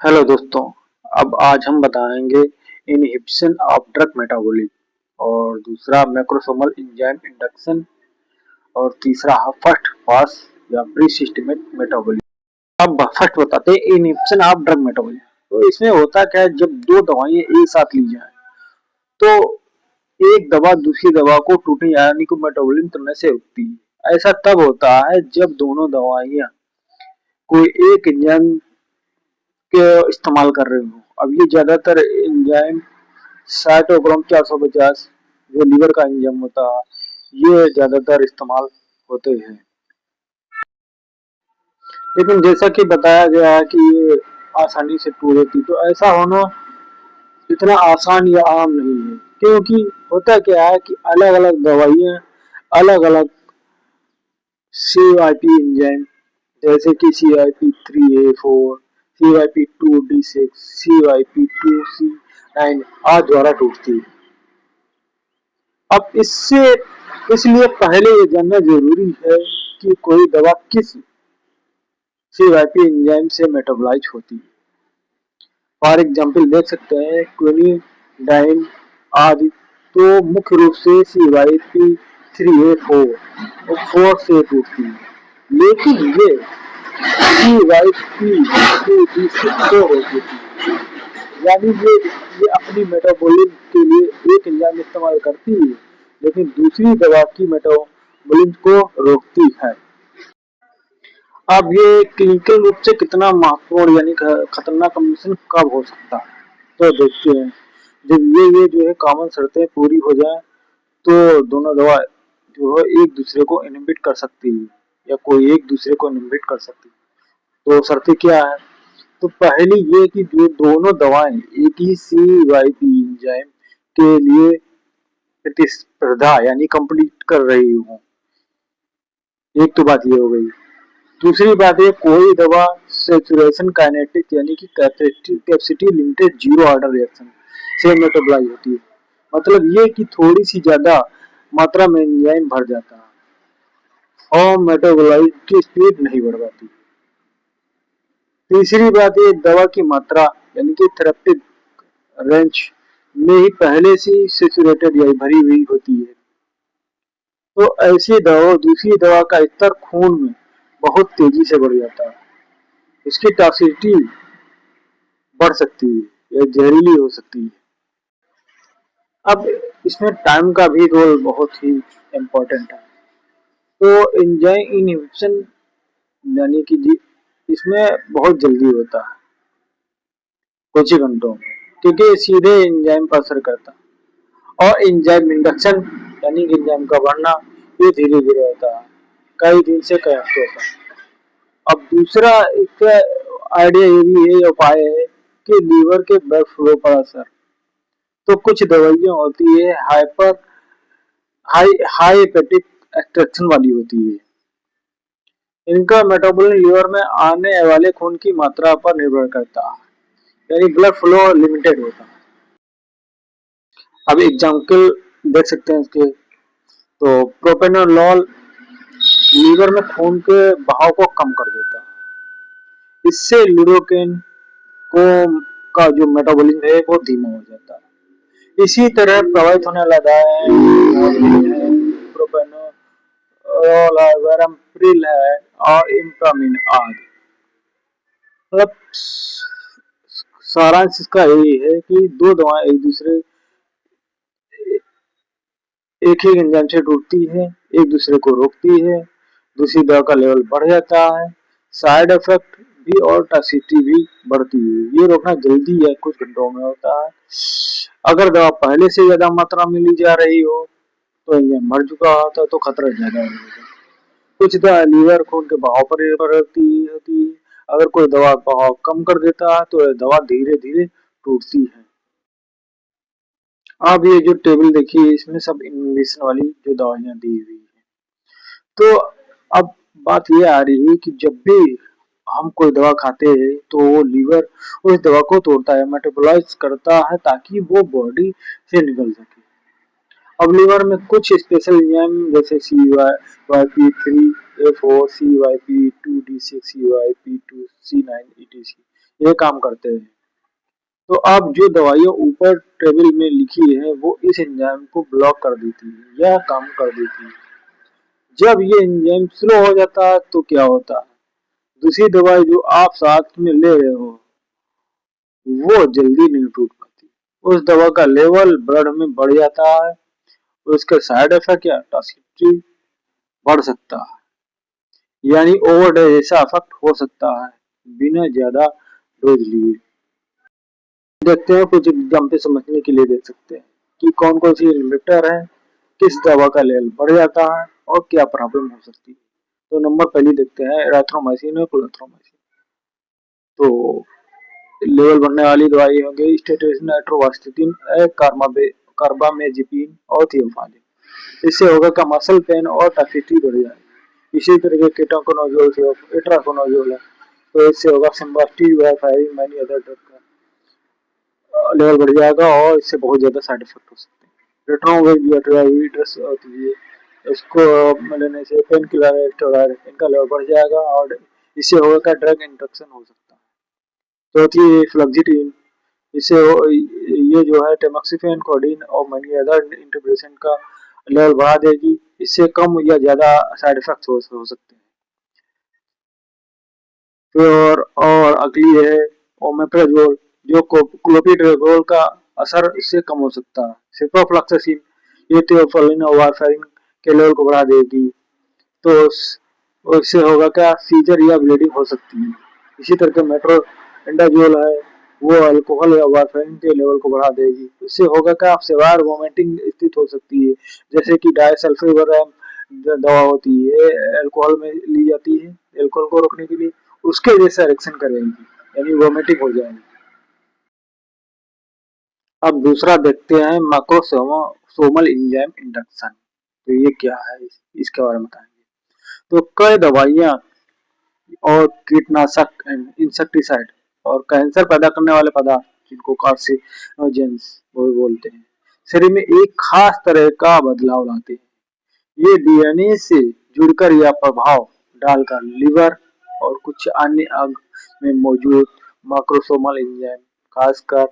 Hello दोस्तों। अब आज हम बताएंगे इनहिबिशन ऑफ ड्रग मेटाबॉलिज्म और दूसरा मैक्रोसोमल एंजाइम इंडक्शन और तीसरा फर्स्ट पास या प्री सिस्टमेटिक मेटाबॉलिज्म। अब फर्स्ट बताते हैं इनहिबिशन ऑफ ड्रग मेटाबॉलिज्म। तो इसमें होता क्या है, जब दो दवाएं एक साथ ली जाए तो एक दवा दूसरी दवा को टूटने यानी को मेटाबॉलिज्म करने से रोकती है। ऐसा तब होता है जब दोनों दवाइयां कोई एक एंजाइम के इस्तेमाल कर रहे हो। अब ये ज्यादातर एंजाइम साइटोक्रोम 450 जो लीवर का एंजाइम होता है, ये ज्यादातर इस्तेमाल होते हैं। लेकिन जैसा कि बताया गया है कि ये आसानी से टूट देती, तो ऐसा होना इतना आसान या आम नहीं है, क्योंकि होता क्या है कि अलग अलग दवाइयाँ अलग अलग CYP एंजाइम जैसे कि CYP3A4, CYP2D6, CYP2C9 आदि द्वारा टूटती है। अब इसलिए पहले ये जानना जरूरी है कि कोई दवा किस CYP एंजाइम से मेटाबोलाइज होती है। फॉर एग्जाम्पल देख सकते हैं क्विनिडाइन आदि तो मुख्य रूप से CYP3A4 और 4 से टूटती है, लेकिन ये CYP2D6 से होती है। यानी ये अपनी मेटाबॉलिज्म के लिए एक एंजाइम इस्तेमाल करती है, लेकिन दूसरी दवा की मेटाबॉलिज्म को रोकती है। अब ये क्लिनिकल रूप से कितना महत्वपूर्ण यानी खतरनाक कॉम्बिनेशन कब हो सकता है, तो देखते हैं। जब ये जो है कॉमन शर्तें पूरी हो जाए तो दोनों दवा जो है एक दूसरे को इनहिबिट कर सकती है या कोई एक दूसरे को इनहिबिट कर सकती है। तो शर्तें क्या है? तो पहली ये कि जो दोनों दवाएं एक ही CYP एंजाइम के लिए प्रतिस्पर्धा यानी कंपीट कर रही हो। एक तो बात ये हो गई। दूसरी बात है कोई दवा सेचुरेशन काइनेटिक यानी कि capacity limited zero order reaction से मेटाबोलाइज होती है। मतलब ये कि थोड़ी सी ज्यादा मात्रा में एंजाइम भर जाता है और मेटाबोलाइज की स्पीड नहीं बढ़ पाती। तीसरी बात ये दवा की मात्रा यानी कि थेरेप्यूटिक रेंज में ही पहले से सेचुरेटेड या भरी हुई होती है। तो ऐसी दवा दूसरी दवा का स्तर खून में बहुत तेजी से बढ़ जाता है। इसकी टॉक्सिसिटी बढ़ सकती है या जहरीली हो सकती है। अब इसमें टाइम का भी रोल बहुत ही इम्पोर्टेंट है। तो एंजाइम इनहिबिशन यानी कि इसमें बहुत जल्दी होता है, कुछ ही घंटों में, क्योंकि सीधे एंजाइम पर असर करता है। और एंजाइम इंडक्शन यानी एंजाइम का बढ़ना ये धीरे धीरे होता है, कई दिन से कई हफ्तों तक। अब दूसरा एक आइडिया ये भी है, उपाय है कि लीवर के ब्लड फ्लो पर असर। तो कुछ दवाइयाँ होती है हाई हेपेटिक एक्सट्रैक्शन वाली होती है। इनका मेटाबॉलिज्म लीवर में आने वाले खून की मात्रा पर निर्भर करता है, यानी ब्लड फ्लो लिमिटेड होता है। अब एग्जाम्पल देख सकते हैं इसके। तो प्रोपेनोलॉल लीवर में खून के बहाव को कम कर देता है। इससे ल्यूडोकेन को का जो मेटाबॉलिज्म है वो धीमा हो जाता है। इसी तरह प्रभावित होने लगा है प्रोपेनोल है और इम्प्रामिन आदि। मतलब सारांश इसका यही है कि दो दवाएं एक ही एंजाइम से टूटती है, एक दूसरे को रोकती है, दूसरी दवा का लेवल बढ़ जाता है, साइड इफेक्ट भी और टॉक्सिसिटी भी बढ़ती है। ये रोकना जल्दी या कुछ घंटों में होता है। अगर दवा पहले से ज्यादा मात्रा में ली जा रही हो तो एंजाइम मर चुका होता है, तो खतरा ज्यादा होगा। कुछ दवा लीवर खून के बहाव पर निर्भर होती है। अगर कोई दवा बहाव कम कर देता है तो दवा धीरे धीरे टूटती है। आप ये जो टेबल देखिए, इसमें सब इनहिबिशन वाली जो दवाइयां दी हुई है। तो अब बात ये आ रही है कि जब भी हम कोई दवा खाते हैं तो वो लीवर उस दवा को तोड़ता है, मेटाबोलाइज करता है ताकि वो बॉडी से निकल सके। अब लीवर में कुछ स्पेशल एंजाइम जैसे CYP3A4, CYP2D6, CYP2C9 etc. ये काम करते हैं। तो अब जो दवाइयाँ ऊपर टेबल में लिखी है वो इस एंजाइम को ब्लॉक कर देती है या काम कर देती है। जब ये एंजाइम स्लो हो जाता है तो क्या होता है, दूसरी दवाई जो आप साथ में ले रहे हो वो जल्दी नहीं टूट पाती। उस दवा का लेवल ब्लड में बढ़ जाता है, उसके साइड इफेक्ट या टॉक्सिसिटी बढ़ सकता है, यानी ओवरडोज जैसा इफेक्ट हो सकता है बिना ज्यादा डोज लिए। देखते हैं कुछ एग्जाम्पल समझने के लिए देख सकते हैं कि कौन कौन सी इनहिबिटर है, किस दवा का लेवल बढ़ जाता है और क्या प्रॉब्लम हो सकती है। तो नंबर पहले देखते हैं एरिथ्रोमाइसिन और क्लोथ्रोमाइसिन। तो लेवल बढ़ने वाली दवाई होंगी स्टेटिन, एट्रोवास्टिन, कार्बामेजिपिन और थियोफालिन। इससे होगा का मसल पेन और टॉक्सिसिटी बढ़ जाएगी। इसी तरह के कीटोकोनाजोल, इट्राकोनाजोल है, तो इससे होगा सिम्बास्टिन, वारफारिन, मैनी अदर ड्रग का लेवल बढ़ जाएगा और इससे बहुत ज्यादा साइड इफेक्ट हो सकते हैं। रेट्रोवायरस होती है, इसको लेने से पेन किलर, स्टेरॉइड, इनका लेवल बढ़ जाएगा और इससे होगा का ड्रग इंटरेक्शन हो सकता है। चौथी फ्लक्सिटिन, इससे ये जो है टेमोक्सिफेन, कोडीन और मनी अदर इंटरप्रेशन का लेवल बढ़ा देगी, इससे कम या ज्यादा साइड इफेक्ट हो सकते हैं। फिर और अगली है ओमेप्राजोल, जो क्लोपिड्रेजोल का असर इससे कम हो सकता है। सिप्रोफ्लॉक्सासिन, ये थियोफिलिन और वारफारिन के लेवल को बढ़ा देगी, तो इससे होगा क्या, सीजर या ब्लीडिंग हो सकती है। इसी तरह के मेट्रोएंडाजोल है, वो अल्कोहल या वारफारिन के लेवल को बढ़ा देगी, इससे होगा क्या, सेवायर वोमिटिंग स्थित हो सकती है। जैसे कि डायसल्फाइड दवा होती है, अल्कोहल में ली जाती है अल्कोहल को रोकने के लिए, उसके जैसा रिएक्शन करेगी, यानी वोमिटिंग हो जाएगी। अब दूसरा देखते हैं मैक्रोसोमल एंजाइम इंडक्शन। तो ये क्या है, इसके बारे में बताएंगे। तो कई दवाइयाँ और कीटनाशक, इंसेक्टिसाइड और कैंसर पैदा करने वाले पदार्थ, जिनको कार्सिनोजेंस वो बोलते हैं, शरीर में एक खास तरह का बदलाव लाते हैं। ये डीएनए से जुड़कर या प्रभाव डालकर लिवर और कुछ अन्य अंग में मौजूद मैक्रोसोमल एंजाइम, खासकर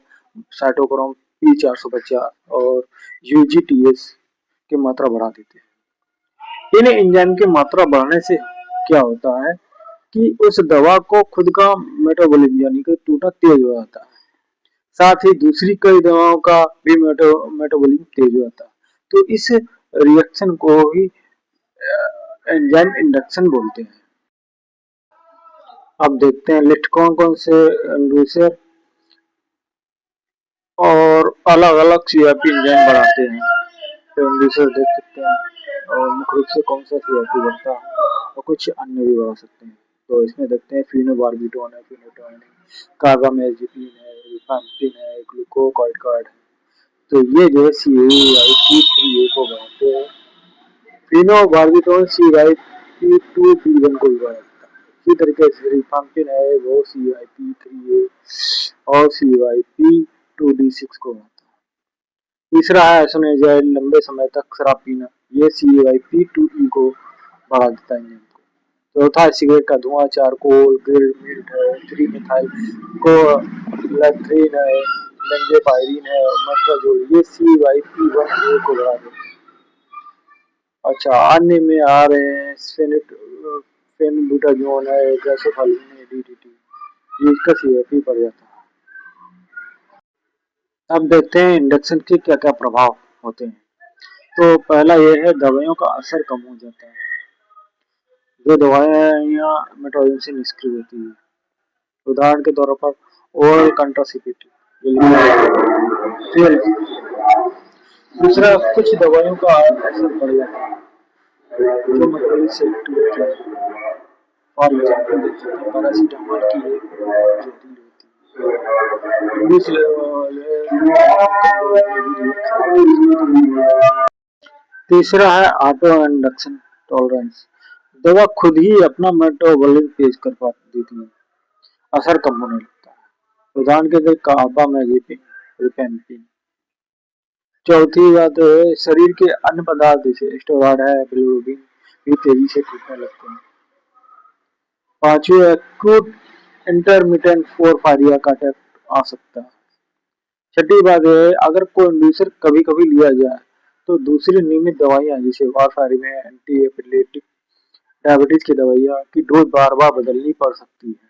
साइटोक्रोम P450 और यूजीटीएस की मात्रा बढ़ा देते हैं। इन एंजाइम की मात्रा बढ़ने से क्या होता है कि उस दवा को खुद का मेटाबॉलिज्म यानी कि टूटना तेज हो जाता है, साथ ही दूसरी कई दवाओं का भी मेटाबॉलिज्म तेज हो जाता है। तो इस रिएक्शन को ही एंजाइम इंडक्शन बोलते हैं। अब देखते हैं लिस्ट कौन कौन से इंड्यूसर और अलग अलग सीआरपी एंजाइम बढ़ाते हैं। तो इंड्यूसर देख सकते हैं और मुख्य रूप से कौन सा सीआरपी बढ़ता है और कुछ अन्य भी बढ़ा सकते हैं। तो इसमें देखते हैं फिनोबार्बिटोन है, फिनोटोन है, कार्बामेजिपिन है, रिफाम्पिन है, ग्लूकोकॉर्टिकॉइड है। तो ये जो है CYP3A को बढ़ाते हैं। फिनोबार्बिटोन CYP2B1 को भी बढ़ाता है। इसी तरीके से रिफाम्पिन है वो CYP3A और CYP2D6 को बढ़ाता है। तीसरा है एसोनेजाइल, लंबे समय तक शराब पीना, ये CYP2E को बढ़ा देता है इंजन को। चौथा है सिगरेट का धुआं, चारकोल, ग्रिल्ड मीट है, 3 मिथाइल कोलेथ्रीन है, बेंजोपायरीन है, मेट्राजोल, ये CYP1A को बढ़ा देता है। अच्छा, अन्य में आ रहे हैं फेनबुटाजोन है, गैसोफालिन है, DDT, जिसका CYP बढ़ जाता है। अब देखते हैं इंडक्शन के क्या क्या प्रभाव होते हैं। तो पहला ये है दवाइयों का असर कम हो जाता है। जो दवाइयाँ मेटाबॉलिज्म से निष्क्रिय होती है, उदाहरण के तौर पर ओरल कंट्रासेप्टिव। दूसरा, कुछ दवाइयों का असर बढ़ जाता है जो मेटाबॉलिज्म से एक्टिव होती है। फॉर एग्जाम्पल देख सकते हैं पैरासीटामोल की एक जहरीली होती है। तीसरा है ऑटो इंडक्शन टॉलरेंस, दवा खुद ही अपना मेटाबॉलिज्म तेज कर देती है, असर कम होने लगता है। उदाहरण के लिए कार्बामेजिपिन, रिफेम्पिन। चौथी बात है शरीर के अन्य पदार्थ जैसे स्टेरॉइड है, बिलिरुबिन भी तेजी से टूटने लगते हैं। पांचवी, एक्यूट इंटरमिटेंट पोरफायरिया का अटैक आ सकता है। छठी बात यह है, अगर कोई इंड्यूसर कभी कभी लिया जाए तो दूसरी नियमित दवाइयां जैसे वारफारिन में एंटी एपिलेप्टिक डायबिटीज की दवाइयां की डोज बार बार बदलनी पड़ सकती है।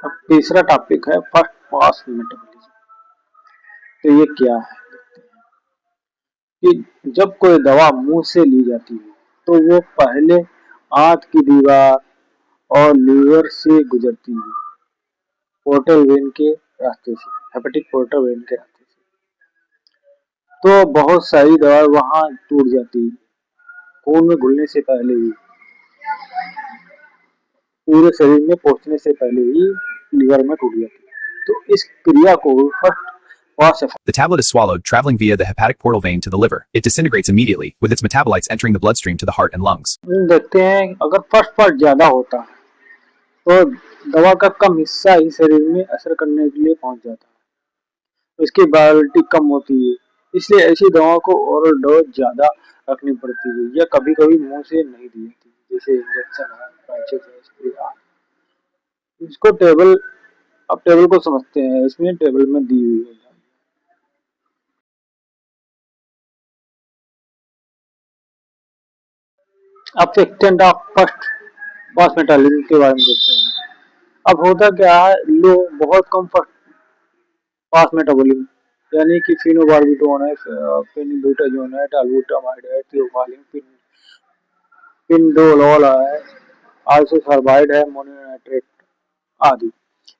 अब तीसरा टॉपिक है फर्स्ट पास मेटाबॉलिज्म। तो ये क्या है कि जब कोई दवा मुंह से ली जाती है तो वो पहले आंत की दीवार और लीवर से गुजरती है, पोर्टल वेन के रास्ते से, हेपेटिक पोर्टल वेन के रास्ते से। तो बहुत सारी दवा वहां टूट जाती है, खून में घुलने से पहले ही, पूरे शरीर में पहुंचने से पहले ही लीवर में टूट जाती है। तो इस क्रिया को first pass effect. The tablet is swallowed, traveling via the hepatic portal vein to the liver. It disintegrates immediately, with its metabolites entering the bloodstream to the heart and lungs. देखते हैं अगर फर्स्ट पार्ट ज्यादा होता है तो दवा का कम हिस्सा ही शरीर में असर करने के लिए पहुंच जाता है, इसकी वायबिलिटी कम होती है, इसलिए ऐसी दवाओं को ओरल डोज ज्यादा रखनी पड़ती है या कभी कभी मुंह से नहीं दी जाती, जैसे इंजेक्शन है, पैचेस है, स्प्रे है। इसको टेबल, अब टेबल को समझते हैं, इसमें टेबल में दी हुई है। अब extent of first pass metabolism के बारे में देखते हैं। अब होता क्या है, लो बहुत कम फर्स्ट पास मेटाबॉलिज्म यानी कि फिनोबार्बिटोन है, फेनिब्यूटाजोन है, टालबुटामाइड है, थियोफालिन, पिंडोलॉल है, आइसोसल्फाइड है, मोनोनाइट्रेट आदि।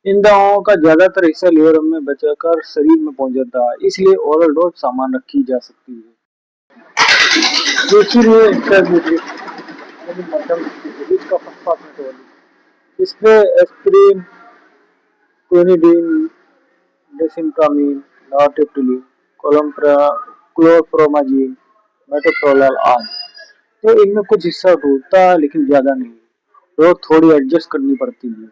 इन दवाओं का ज्यादातर हिस्सा लीवर में बचकर शरीर में पहुंच जाता है, इसलिए ओरल डोज सामान रखी जा सकती है। इसीलिए इसका फर्स्ट पास मेटाबॉलिज्म, इसमें एस्पिरिन, क्लोनिडीन, डेसिमटामिन, नॉर्टेप्टिलिन, क्लोरप्रोमाजीन, मेटोप्रोलाल आदि। तो इनमें कुछ हिस्सा टूटता है लेकिन ज्यादा नहीं, तो थोड़ी एडजस्ट करनी पड़ती है।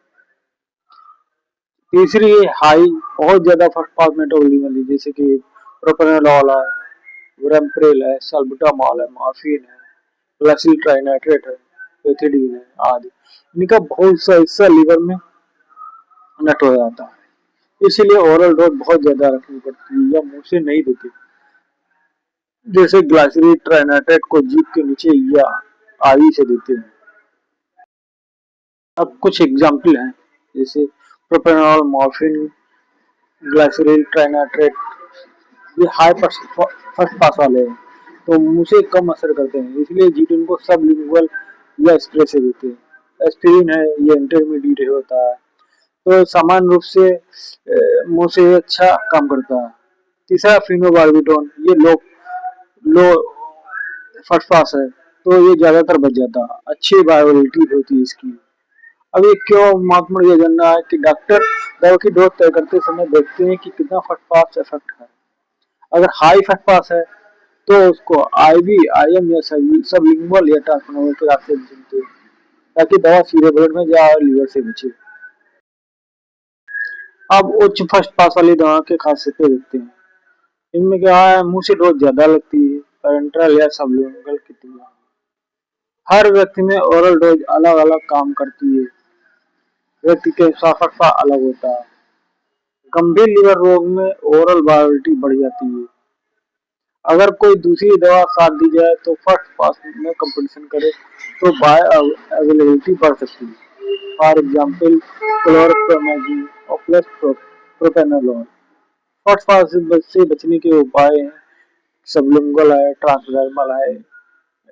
तीसरी हाई बहुत ज्यादा फर्स्ट पास मेटाबॉलिज्म वाली, जैसे कि प्रोपेनोलॉल है, ग्राम्प्रेल है, साल्बुटामॉल है, मॉर्फिन है, ग्लाइसिल ट्राइनाइट्रेट है, पेथिडीन है आदि। इनका बहुत सा हिस्सा लीवर में नष्ट हो जाता है, इसीलिए ओरल डोज बहुत ज्यादा रखनी पड़ती है या मुंह से नहीं देते, जैसे ग्लाइसिल ट्राइनाइट्रेट को जीभ के नीचे या आदि से देते हैं। अब कुछ एग्जाम्पल हैं, जैसे प्रोपेनॉल, मॉर्फिन, ग्लाइसिल ट्राइनाइट्रेट, ये हाई फर्स्ट पास वाले हैं, तो मुंह से कम असर करते हैं, इसलिए जीभ इनको सबलिंगुअल या स्प्रे से देते हैं। एस्पिरिन है, ये इंटरमीडिएट होता है, तो सामान्य रूप से मुंह से अच्छा काम करता है। तीसरा फिनोबार्बिटोन, ये लो फर्स्ट पास है, तो ये ज्यादातर बच जाता है, अच्छी वायबिलिटी होती है इसकी। अब ये क्यों महत्वपूर्ण, ये जानना है कि डॉक्टर दवा की डोज तय करते समय देखते हैं कि कितना फर्स्ट पास इफेक्ट है। अगर हाई फर्स्ट पास है तो उसको आईवी, आईएम या सबलिंगुअल या ट्रांसफर के रास्ते से चलते हैं, ताकि दवा सीधे ब्लड में जाए और लीवर से बचे। अब उच्च फर्स्ट पास वाली दवा के खासियतें देखते हैं। इनमें क्या है, मुंह से डोज ज्यादा लगती है, पेरेंट्रल या सबलिंगुअल की तुलना में। हर व्यक्ति में ओरल डोज अलग अलग काम करती है, व्यक्ति के स्वास्थ्य अलग होता है। गंभीर लीवर रोग में ओरल वायबिलिटी बढ़ जाती है। अगर कोई दूसरी दवा साथ दी जाए तो फर्स्ट पास में कंपटीशन करे तो बायो अवेलेबिलिटी बढ़ सकती है। फॉर एग्जाम्पल क्लोरप्रोमेजिन और प्लस प्रोपेनोलोन। शॉर्ट से बचने के उपाय हैं सबलिंगुअल है, ट्रांसडर्मल है,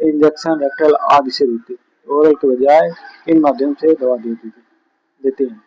इंजेक्शन, रेक्टल आदि से देते। ओरल के बजाय इन माध्यम से दवा देते हैं।